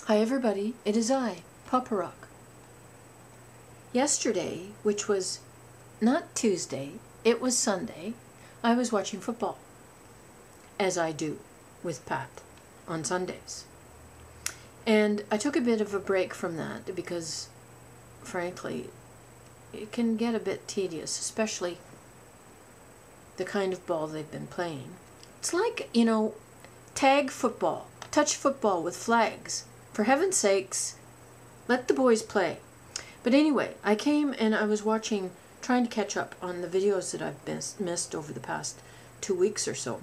Hi everybody, it is I, Papa Rock. Yesterday, which was not Tuesday, it was Sunday, I was watching football, as I do with Pat on Sundays. And I took a bit of a break from that because, frankly, it can get a bit tedious, especially the kind of ball they've been playing. It's like, tag football, touch football with flags. For heaven's sakes, let the boys play. But anyway, I came and I was watching, trying to catch up on the videos that I've missed over the past 2 weeks or so,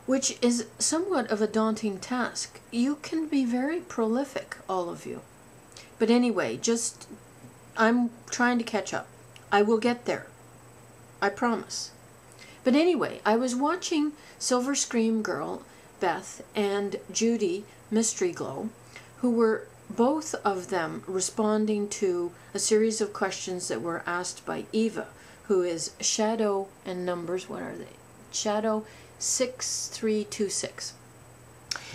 which is somewhat of a daunting task. You can be very prolific, all of you. But anyway, I'm trying to catch up. I will get there. I promise. But anyway, I was watching Silver Scream Girl, Beth, and Judy Mystery Glow, who were both of them responding to a series of questions that were asked by Eva, who is Shadow and numbers, what are they? Shadow 6326.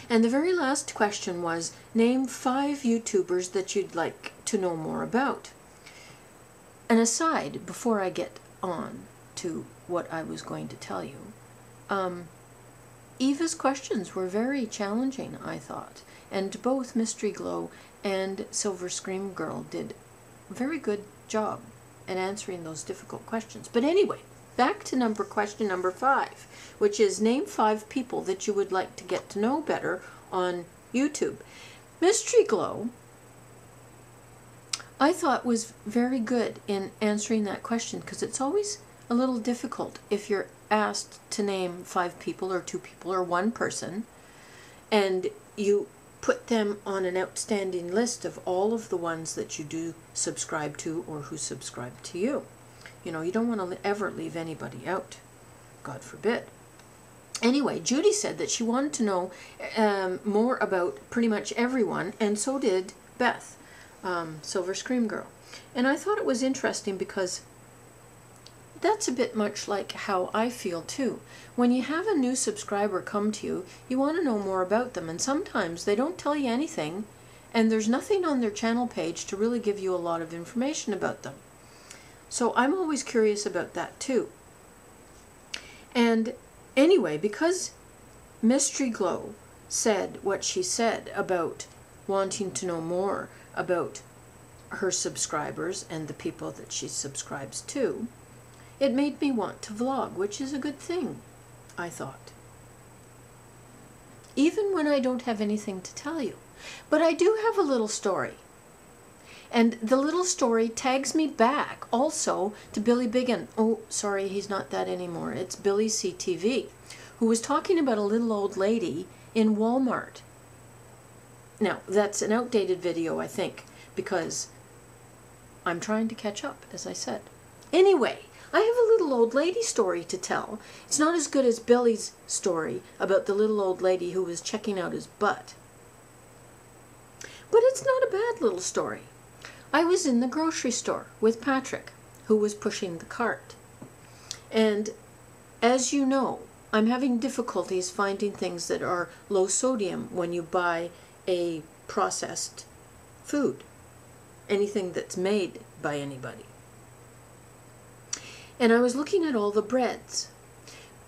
And the very last question was, name 5 YouTubers that you'd like to know more about. An aside, before I get on to what I was going to tell you, Eva's questions were very challenging, I thought, and both Mystery Glow and Silver Scream Girl did a very good job at answering those difficult questions. But anyway, back to question number 5, which is name 5 people that you would like to get to know better on YouTube. Mystery Glow, I thought, was very good in answering that question, because it's always a little difficult if you're asked to name 5 people or 2 people or 1 person, and you put them on an outstanding list of all of the ones that you do subscribe to or who subscribe to you. You don't want to ever leave anybody out. God forbid. Anyway, Judy said that she wanted to know more about pretty much everyone, and so did Beth, Silver Scream Girl. And I thought it was interesting because that's a bit much like how I feel too. When you have a new subscriber come to you, you want to know more about them, and sometimes they don't tell you anything, and there's nothing on their channel page to really give you a lot of information about them. So I'm always curious about that too. And anyway, because Mystery Glow said what she said about wanting to know more about her subscribers and the people that she subscribes to, it made me want to vlog, which is a good thing, I thought. Even when I don't have anything to tell you. But I do have a little story. And the little story tags me back also to Billy Biggin. Oh, sorry, he's not that anymore. It's Billy CTV, who was talking about a little old lady in Walmart. Now, that's an outdated video, I think, because I'm trying to catch up, as I said. Anyway, I have a little old lady story to tell. It's not as good as Billy's story about the little old lady who was checking out his butt. But it's not a bad little story. I was in the grocery store with Patrick, who was pushing the cart. And as you know, I'm having difficulties finding things that are low sodium when you buy a processed food. Anything that's made by anybody. And I was looking at all the breads.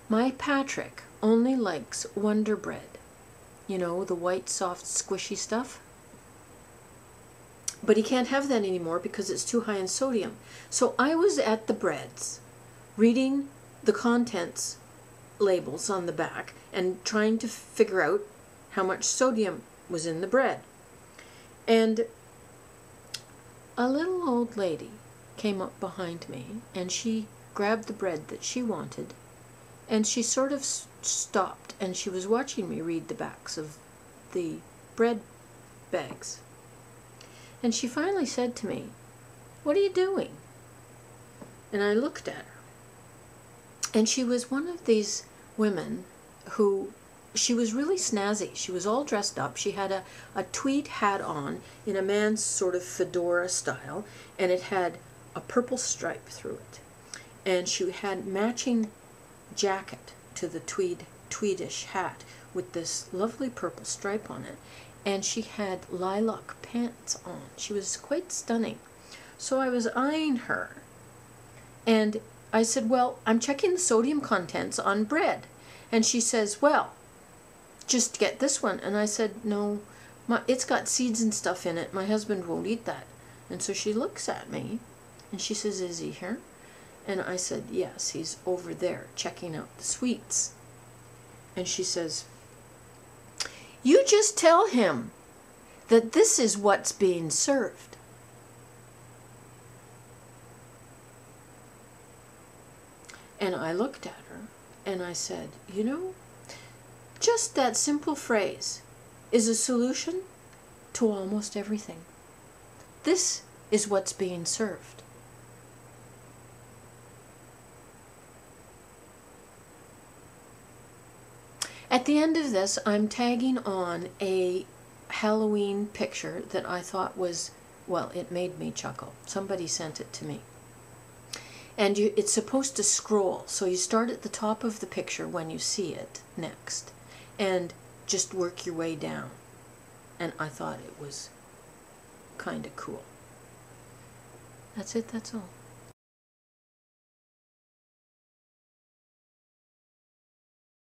My Patrick only likes Wonder Bread. The white, soft, squishy stuff. But he can't have that anymore because it's too high in sodium. So I was at the breads, reading the contents labels on the back and trying to figure out how much sodium was in the bread. And a little old lady came up behind me, and she grabbed the bread that she wanted, and she sort of stopped, and she was watching me read the backs of the bread bags. And she finally said to me, "What are you doing?" And I looked at her. And she was one of these women who, she was really snazzy. She was all dressed up. She had a tweed hat on in a man's sort of fedora style, and it had a purple stripe through it. And she had matching jacket to the tweedish hat with this lovely purple stripe on it, and she had lilac pants on. She was quite stunning. So I was eyeing her, and I said, well, I'm checking the sodium contents on bread. And she says, well, just get this one. And I said, no, it's got seeds and stuff in it. My husband won't eat that. And so she looks at me, and she says, is he here? And I said, yes, he's over there checking out the sweets. And she says, you just tell him that this is what's being served. And I looked at her and I said, you know, just that simple phrase is a solution to almost everything. This is what's being served. At the end of this, I'm tagging on a Halloween picture that I thought was, well, it made me chuckle. Somebody sent it to me. And it's supposed to scroll, so you start at the top of the picture when you see it next, and just work your way down. And I thought it was kind of cool. That's it, that's all.